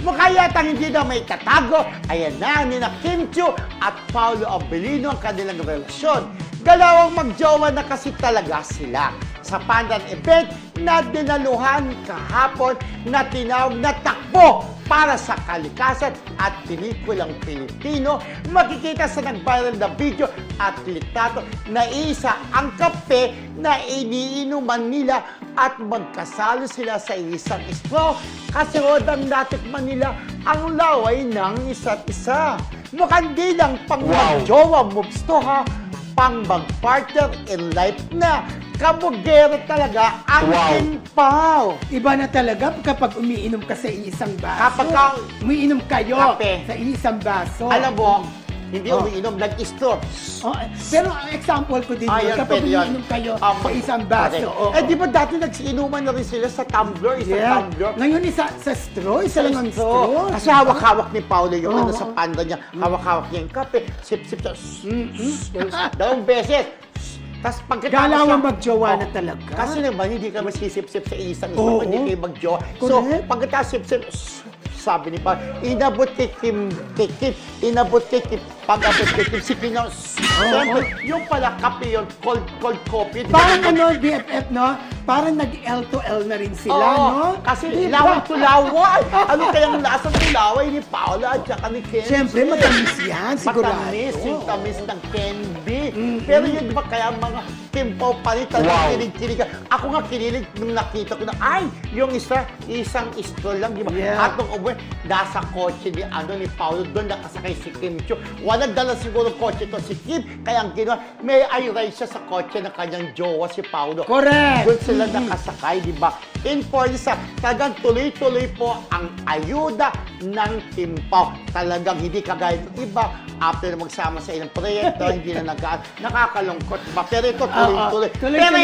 Mukha yata hindi na may tatago. Ayan na, nina Kim Chiu at Paolo Abilino ang kanilang relasyon. Galawang magjowa na kasi talaga sila. Sa pandan event na dinaluhan kahapon na tinawag na takbo para sa kalikasan at pelikulang Pilipino, makikita sa nag-viral na video at litrato na isa ang kape na iniinuman nila at magkasalo sila sa isang straw kasi rodang natikman nila ang laway ng isa't isa. Mukhang di lang pang magjowa moves to ha, pang mag-partner in life na. Kabugero talaga ang Kimpaw. Iba na talaga kapag umiinom ka sa isang baso. Kapag umiinom kayo kape sa isang baso. Alam mo, hindi umiinom, nag-straw. Pero ang example ko din yun, kapag umiinom kayo sa isang baso. Eh, di ba dati nag-inuman na rin sila sa tumbler, isang tumbler? Ngayon, isa sa straw, isa lang ang straw. Kasi hawak-hawak ni Paolo yung ano sa panda niya. Hawak-hawak niya yung kape. Sip-sip siya. Dalawang beses. Tapos Galawang magjowa na talaga. Kasi naman, hindi ka masisip-sip sa isang straw, hindi kayo magjowa. So, pagkatapos sip-sip, sabi ni Paolo, inabot kay Kim, inabot kay Kim, pag-abot kay Kim, si Pino, siyempre, yung pala kape yun, cold coffee. Parang ano, BFF, no? Parang nag-L to L na rin sila, no? Kasi laway to laway. Ano kayang lasa ng laway ni Paolo at saka ni Kenzie? Siyempre, matamis yan, sigurado. Matamis, yung tamis ng Candy. Pero yun ba kaya mga Kimpaw pa rin talagang kinig-kinig. Ako nga kinilig nung nakita ko na, ay, yung isang straw lang, di ba? Yeah. At nung umuwi, nasa kotse ni Paolo, doon nakasakay si Kim Chiu. Walang dala siguro kotse to si Kim, kaya ang ginawa, may ay-ride siya sa kotse ng kanyang jowa si Paolo. Correct! Doon sila nakasakay, di ba? In fairness, talagang tuloy-tuloy po ang ayuda ng Kimpaw. Talagang hindi kagaya ng iba, after na magsama sa ilang proyekto, hindi na nakakalungkot, di ba? Pero ito, tuloy-tuloy. Pero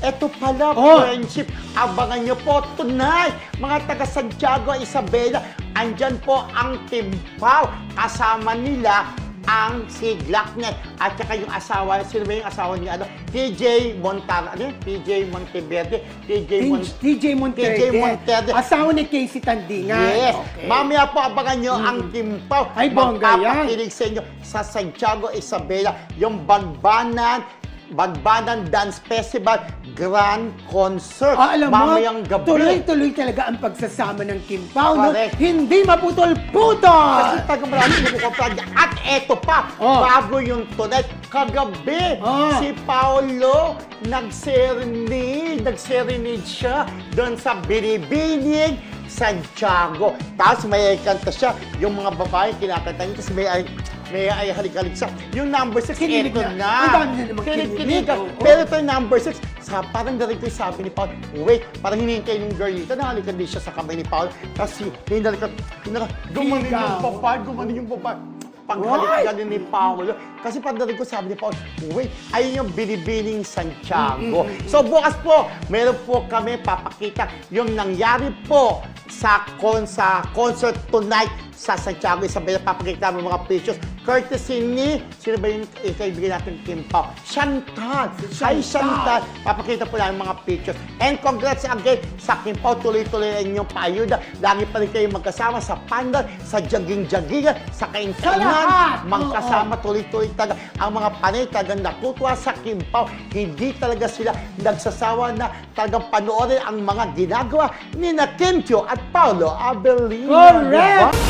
ito pala, friendship. Abangan nyo po tonight, mga taga Santiago, Isabela. Andyan po ang Kimpaw. Kasama nila ang si Glocknet at saka yung asawa, sino ba yung asawa niya? TJ Montara, ano yun? TJ Monteverde, TJ Monterde. Asawa ni Casey Tandingan. Yes. Okay. Mamaya po abangan nyo ang Kimpaw. Ay, bongga yan. Magpapakilig sa inyo sa Santiago, Isabela, yung Bagbanan Dance Festival Grand Concert. Alam mo, mamayang gabi. tuloy-tuloy talaga ang pagsasama ng Kimpaw, no? Correct. Hindi maputol-putol! Kasi taga marami nagkukumpara niya. At eto pa, bago yung tonight, kagabi, si Paolo nag-serenade siya doon sa Binibining Santiago. Tapos may kanta siya, yung mga babae kinakanta niya, kasi may halik-halik siya. Yung number 6, Kinilig eto na. na. Ang dami na namang kinilig. Pero ito yung number 6, parang darig ko yung sabi ni Paul, wait, parang hinihintay ng girl dito, nahalikan din siya sa kamay ni Paul, kasi gumanin yung papay. Paghalik ni Paolo. Kasi pagdating ko, sabi ni Paolo, wait, ayun yung Binibining Santiago. So bukas po, meron po kami papakita yung nangyari po sa concert tonight sa Santiago, Isabela. Papakita namin mga pictures. Courtesy ni, sino ba yung kaibigan natin, Kimpaw? Chantal. Hi, Chantal. Papakita po namin mga pictures. And congrats again sa Kimpaw. Tuloy-tuloy na inyong paayuda. Lagi pa rin kayo magkasama sa pandal, sa jogging-joggingan, sa kaintanan. Magkasama tuloy-tuloy talaga. Ang mga panay talagang natutuwa sa Kimpaw. Hindi talaga sila nagsasawa na talagang panoorin ang mga ginagawa ni Kim Chiu at Paolo Abilino. Correct! Diba?